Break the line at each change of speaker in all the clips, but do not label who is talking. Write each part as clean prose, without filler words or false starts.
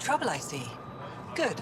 trouble, I see. Good.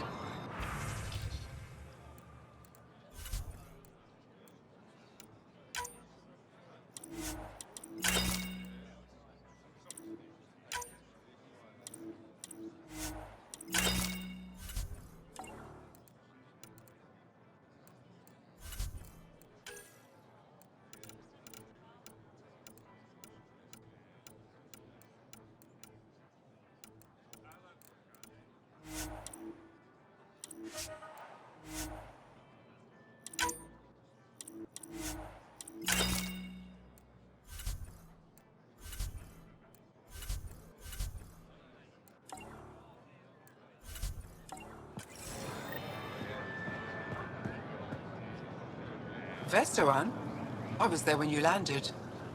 Vestoran? I was there when you landed.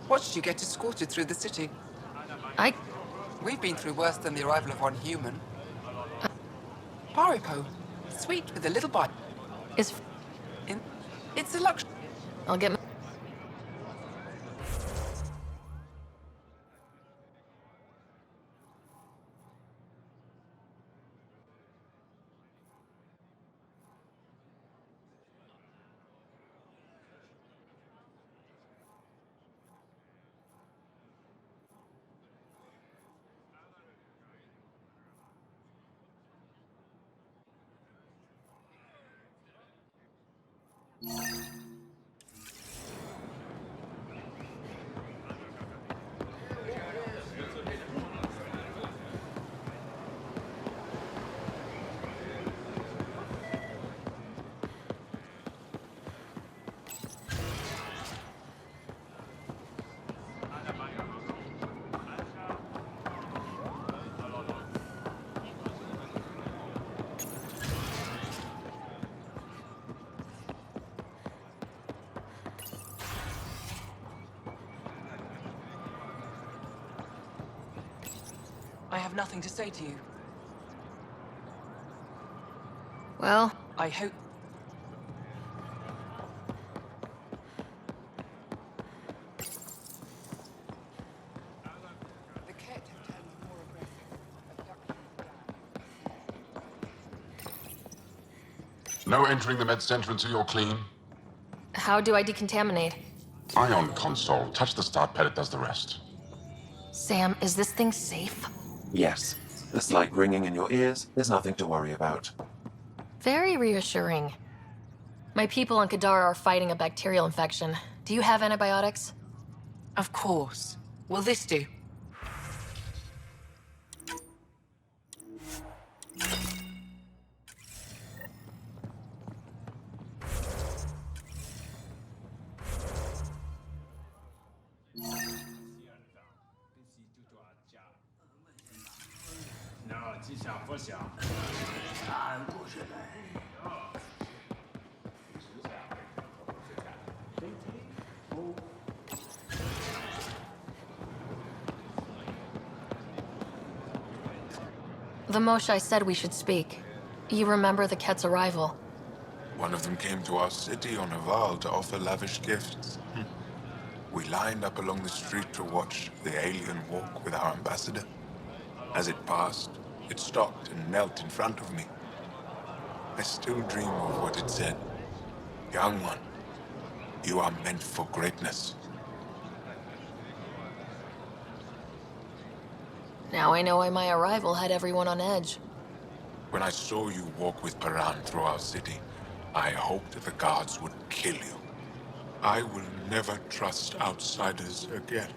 Watched you get escorted through the city. We've been through worse than the arrival of one human. Paripo. Sweet with a little bite.
It's
It's a luxury.
I'll get my...
I have nothing to say to you.
Well,
I hope... The Ket have turned more aggressive.
No entering the med center until you're clean.
how do I decontaminate?
Ion console. Touch the start pad, it does the rest.
Sam, is this thing safe?
Yes. The slight ringing in your ears is nothing to worry about.
Very reassuring. My people on Kadar are fighting a bacterial infection. Do you have antibiotics?
Of course. Will this do?
The Moshai said we should speak. You remember the Ket's arrival?
One of them came to our city on a vow to offer lavish gifts. We lined up along the street to watch the alien walk with our ambassador. As it passed, it stopped and knelt in front of me. I still dream of what it said. Young one, you are meant for greatness.
Now I know why my arrival had everyone on edge.
When I saw you walk with Paran through our city, I hoped the guards would kill you. I will never trust outsiders again.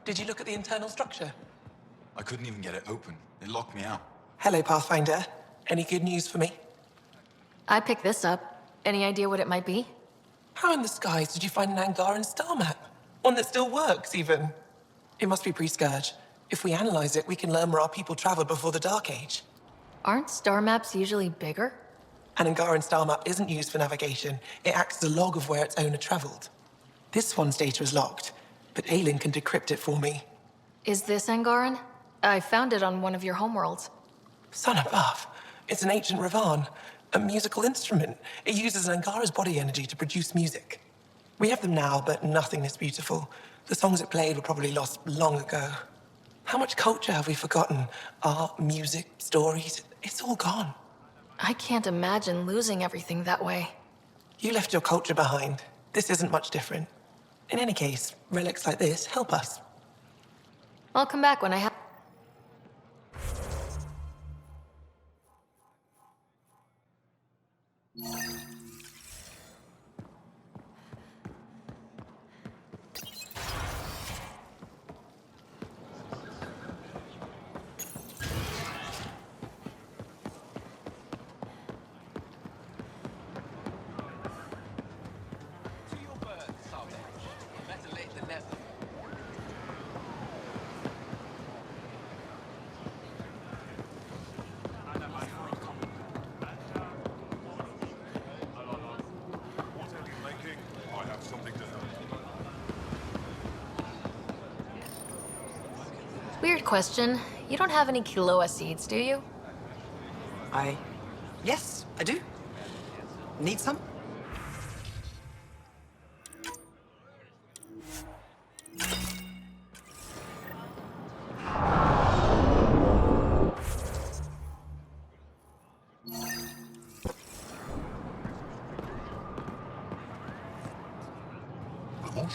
Did you look at the internal structure?
I couldn't even get it open. It locked me out.
Hello, Pathfinder. Any good news for me?
I picked this up. Any idea what it might be?
How in the skies did you find an Angaran star map? One that still works, even? It must be pre-Scourge. If we analyze it, we can learn where our people traveled before the Dark Age.
Aren't star maps usually bigger?
An Angaran star map isn't used for navigation. It acts as a log of where its owner traveled. This one's data is locked, but Aelin can decrypt it for me.
Is this Angaran? I found it on one of your homeworlds.
Son above. It's an ancient Ravan, a musical instrument. It uses Angara's body energy to produce music. We have them now, but nothing this beautiful. The songs it played were probably lost long ago. How much culture have we forgotten? Art, music, stories, it's all gone.
I can't imagine losing everything that way.
You left your culture behind. This isn't much different. In any case, relics like this help us.
I'll come back when I have... Weird question. You don't have any Kiloa seeds, do you?
Yes, I do. Need some?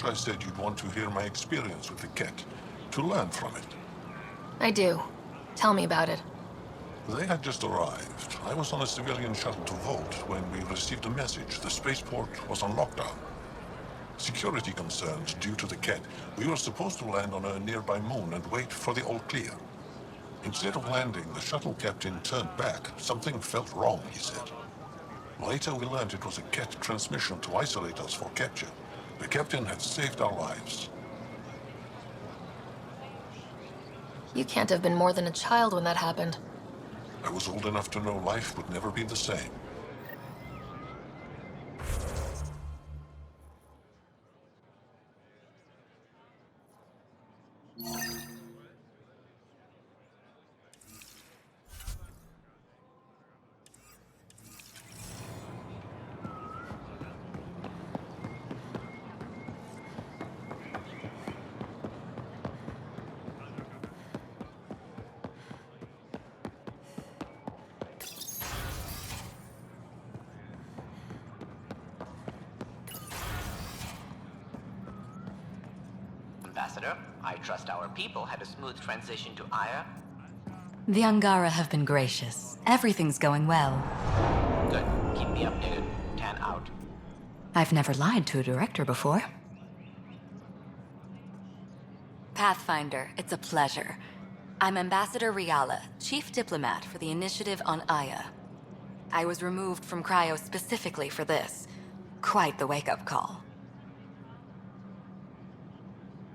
I said you'd want to hear my experience with the cat, to learn from it.
I do. Tell me about it.
They had just arrived. I was on a civilian shuttle to Volt when we received a message. The spaceport was on lockdown. Security concerns due to the cat. We were supposed to land on a nearby moon and wait for the all clear. Instead of landing, the shuttle captain turned back. Something felt wrong, he said. Later we learned it was a cat transmission to isolate us for capture. The captain had saved our lives.
You can't have been more than a child when that happened.
I was old enough to know life would never be the same.
Ambassador, I trust our people had a smooth transition to Aya.
The Angara have been gracious. Everything's going well.
Good. Keep me updated. Tan out.
I've never lied to a director before. Pathfinder, it's a pleasure. I'm Ambassador Riala, Chief Diplomat for the Initiative on Aya. I was removed from Cryo specifically for this. Quite the wake-up call.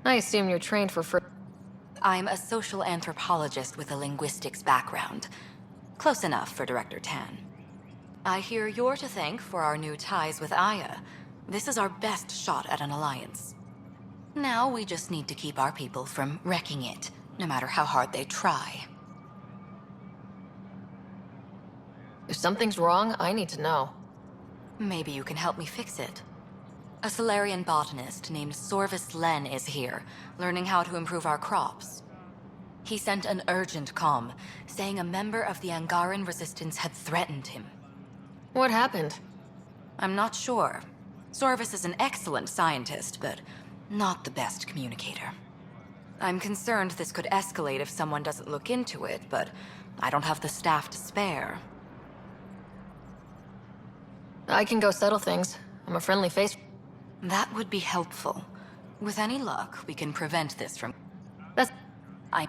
I assume you're trained for
I'm a social anthropologist with a linguistics background. Close enough for Director Tan. I hear you're to thank for our new ties with Aya. This is our best shot at an alliance. Now we just need to keep our people from wrecking it, no matter how hard they try.
If something's wrong, I need to know.
Maybe you can help me fix it. A Solarian botanist named Sorvis Len is here, learning how to improve our crops. He sent an urgent comm, saying a member of the Angaran resistance had threatened him.
What happened?
I'm not sure. Sorvis is an excellent scientist, but not the best communicator. I'm concerned this could escalate if someone doesn't look into it, but I don't have the staff to spare.
I can go settle things. I'm a friendly face.
That would be helpful. With any luck, we can prevent this from...
That's...
I...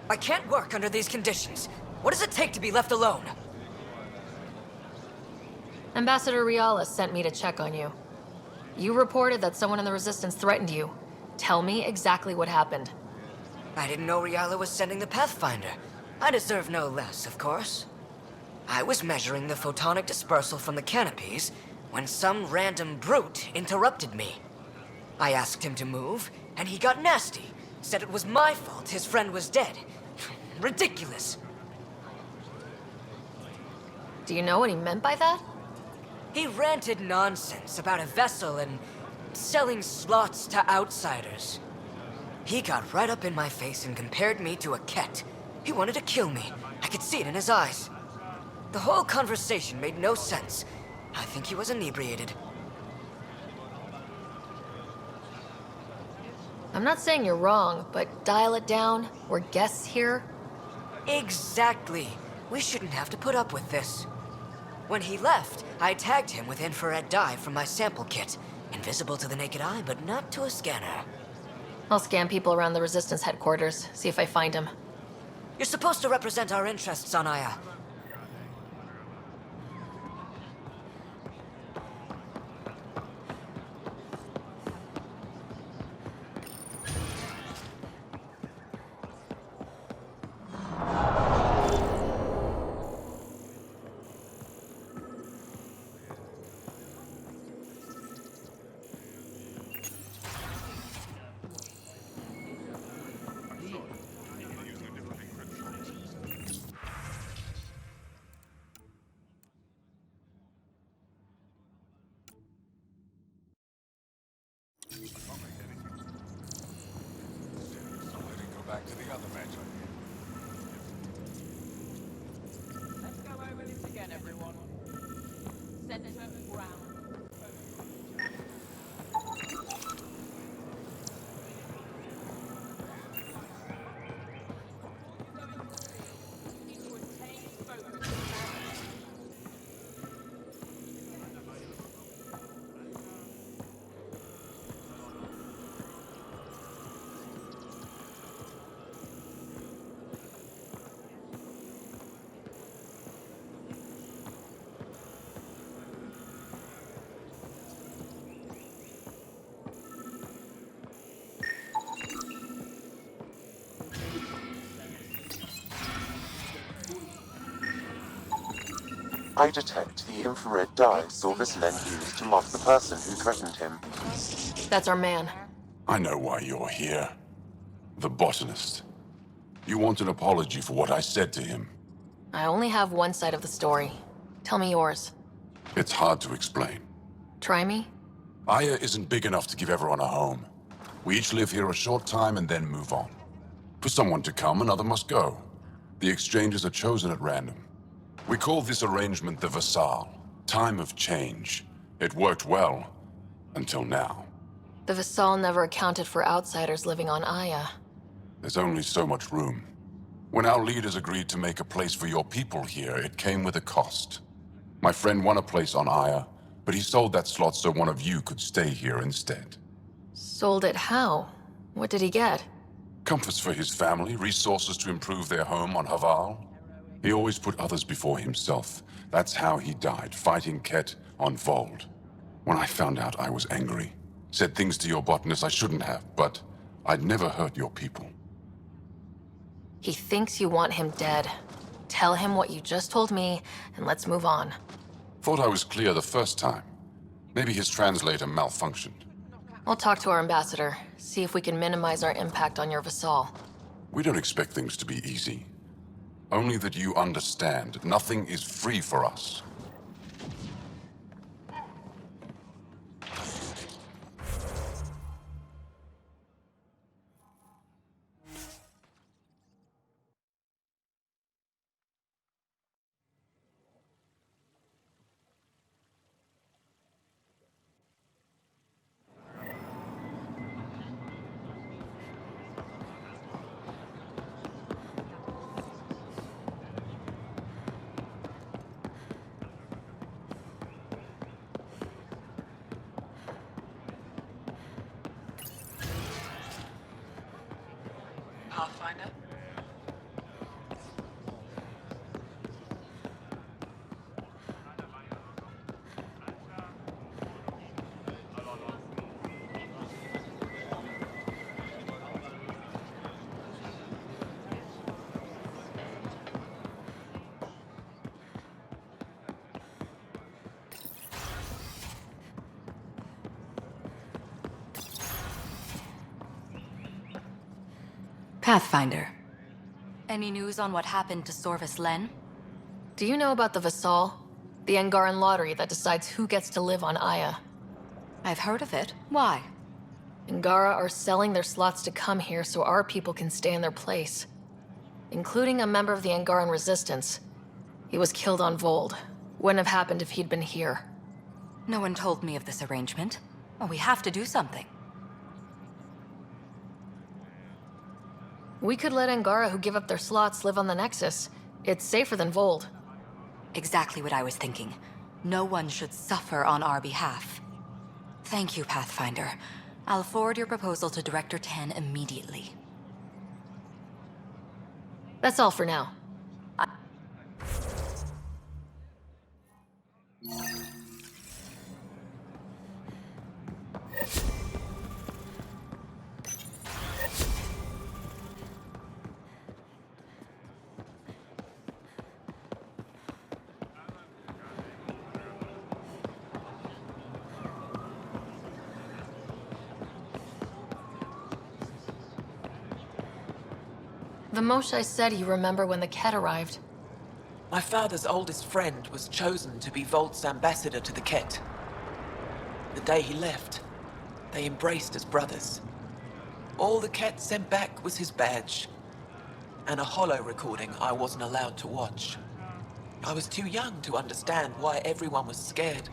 I can't work under these conditions. What does it take to be left alone?
Ambassador Riala sent me to check on you. You reported that someone in the Resistance threatened you. Tell me exactly what happened.
I didn't know Riala was sending the Pathfinder. I deserve no less, of course. I was measuring the photonic dispersal from the canopies when some random brute interrupted me. I asked him to move, and he got nasty. Said it was my fault his friend was dead. Ridiculous.
Do you know what he meant by that?
He ranted nonsense about a vessel and selling slots to outsiders. He got right up in my face and compared me to a ket. He wanted to kill me. I could see it in his eyes. The whole conversation made no sense. I think he was inebriated.
I'm not saying you're wrong, but dial it down. We're guests here.
Exactly. We shouldn't have to put up with this. When he left, I tagged him with infrared dye from my sample kit. Invisible to the naked eye, but not to a scanner.
I'll scan people around the Resistance headquarters, see if I find him.
You're supposed to represent our interests on Aya.
Back to the other match. Let's go over this again, everyone. Center ground.
I detect the infrared dye Silvis Len used to mark the person who threatened him.
That's our man.
I know why you're here. The botanist. You want an apology for what I said to him.
I only have one side of the story. Tell me yours.
It's hard to explain.
Try me?
Aya isn't big enough to give everyone a home. We each live here a short time and then move on. For someone to come, another must go. The exchanges are chosen at random. We call this arrangement the Vassal, time of change. It worked well, until now.
The Vassal never accounted for outsiders living on Aya.
There's only so much room. When our leaders agreed to make a place for your people here, it came with a cost. My friend won a place on Aya, but he sold that slot so one of you could stay here instead.
Sold it how? What did he get?
Comforts for his family, resources to improve their home on Haval. He always put others before himself. That's how he died, fighting Ket on Vold. When I found out, I was angry. Said things to your botanist I shouldn't have, but I'd never hurt your people.
He thinks you want him dead. Tell him what you just told me, and let's move on.
Thought I was clear the first time. Maybe his translator malfunctioned.
I'll talk to our ambassador, see if we can minimize our impact on your Vassal.
We don't expect things to be easy. Only that you understand, nothing is free for us.
Pathfinder. Any news on what happened to Sorvis Len?
Do you know about the Vassal? The Angaran lottery that decides who gets to live on Aya.
I've heard of it. Why?
Angara are selling their slots to come here so our people can stay in their place. Including a member of the Angaran resistance. He was killed on Vold. Wouldn't have happened if he'd been here.
No one told me of this arrangement. Well, we have to do something.
We could let Angara who give up their slots live on the Nexus. It's safer than Vold.
Exactly what I was thinking. No one should suffer on our behalf. Thank you, Pathfinder. I'll forward your proposal to Director 10 immediately.
That's all for now. The Moshae said you remember when the Ket arrived.
My father's oldest friend was chosen to be Volt's ambassador to the Ket. The day he left, they embraced as brothers. All the Ket sent back was his badge, and a holo recording I wasn't allowed to watch. I was too young to understand why everyone was scared.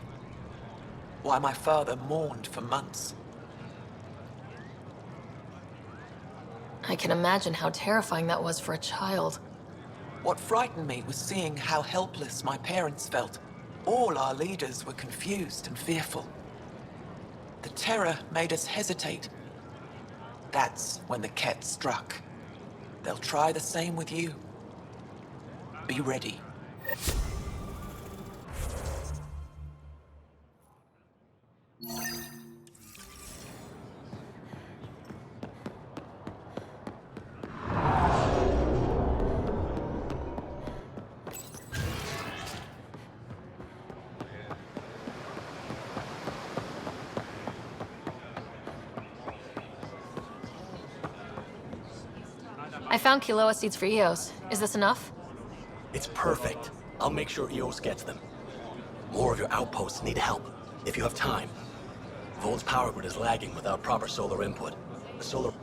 Why my father mourned for months.
I can imagine how terrifying that was for a child.
What frightened me was seeing how helpless my parents felt. All our leaders were confused and fearful. The terror made us hesitate. That's when the Ket struck. They'll try the same with you. Be ready.
I found Kiloa seeds for Eos. Is this enough?
It's perfect. I'll make sure Eos gets them. More of your outposts need help, if you have time. Vold's power grid is lagging without proper solar input. The solar...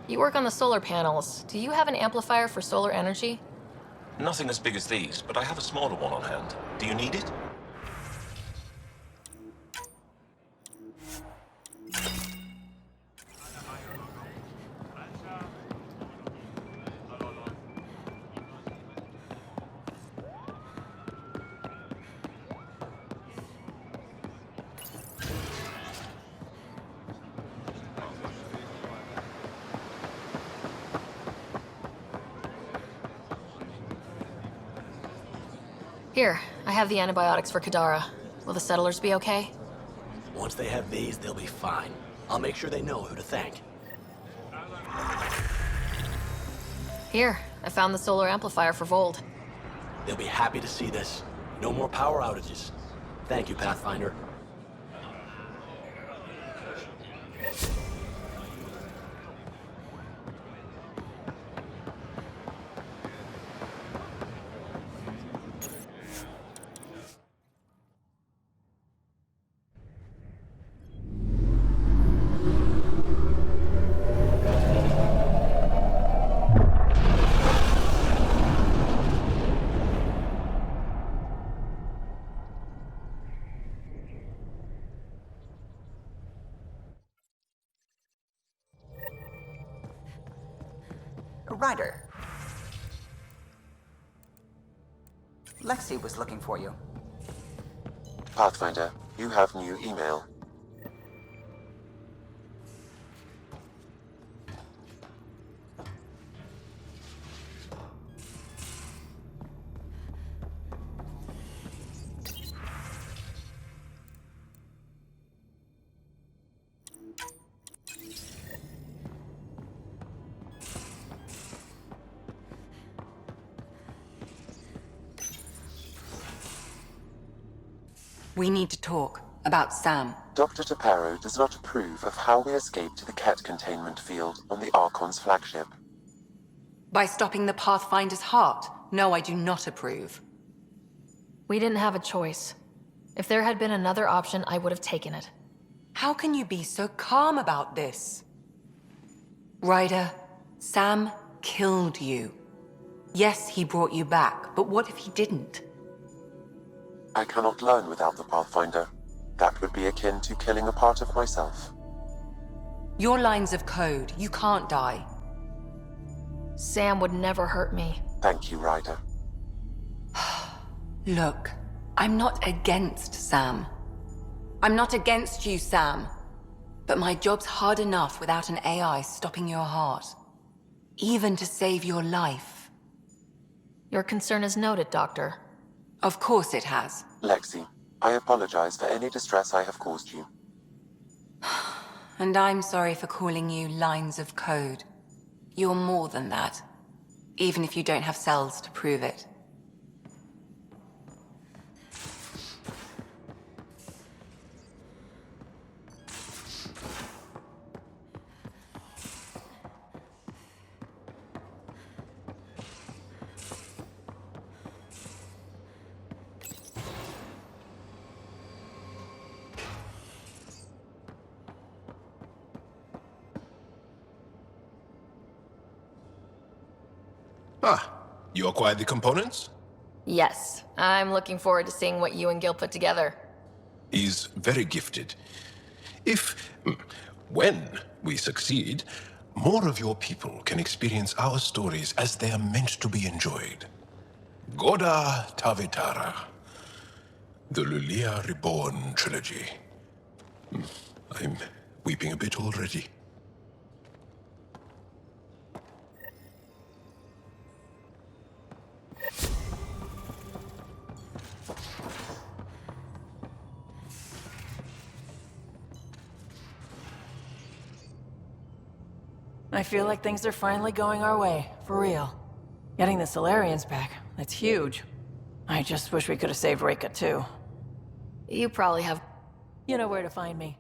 You work on the solar panels. Do you have an amplifier for solar energy?
Nothing as big as these, but I have a smaller one on hand. Do you need it?
Here, I have the antibiotics for Kadara. Will the settlers be okay?
Once they have these, they'll be fine. I'll make sure they know who to thank.
Here, I found the solar amplifier for Vold.
They'll be happy to see this. No more power outages. Thank you, Pathfinder.
Ryder. Lexi was looking for you.
Pathfinder, you have new email.
We need to talk about Sam.
Dr. Taparo does not approve of how we escaped to the Ket containment field on the Archon's flagship.
By stopping the Pathfinder's heart? No, I do not approve.
We didn't have a choice. If there had been another option, I would have taken it.
How can you be so calm about this? Ryder, Sam killed you. Yes, he brought you back, but what if he didn't?
I cannot learn without the Pathfinder. That would be akin to killing a part of myself.
Your lines of code, you can't die.
Sam would never hurt me.
Thank you, Ryder.
Look, I'm not against Sam. I'm not against you, Sam. But my job's hard enough without an AI stopping your heart. Even to save your life.
Your concern is noted, Doctor.
Of course it has.
Lexi, I apologize for any distress I have caused you.
And I'm sorry for calling you lines of code. You're more than that. Even if you don't have cells to prove it.
You acquired the components?
Yes. I'm looking forward to seeing what you and Gil put together.
He's very gifted. When we succeed, more of your people can experience our stories as they are meant to be enjoyed. Goda Tavitara. The Lulia Reborn trilogy. I'm weeping a bit already.
I feel like things are finally going our way, for real. Getting the Solarians back, that's huge. I just wish we could have saved Reka too.
You probably have...
You know where to find me.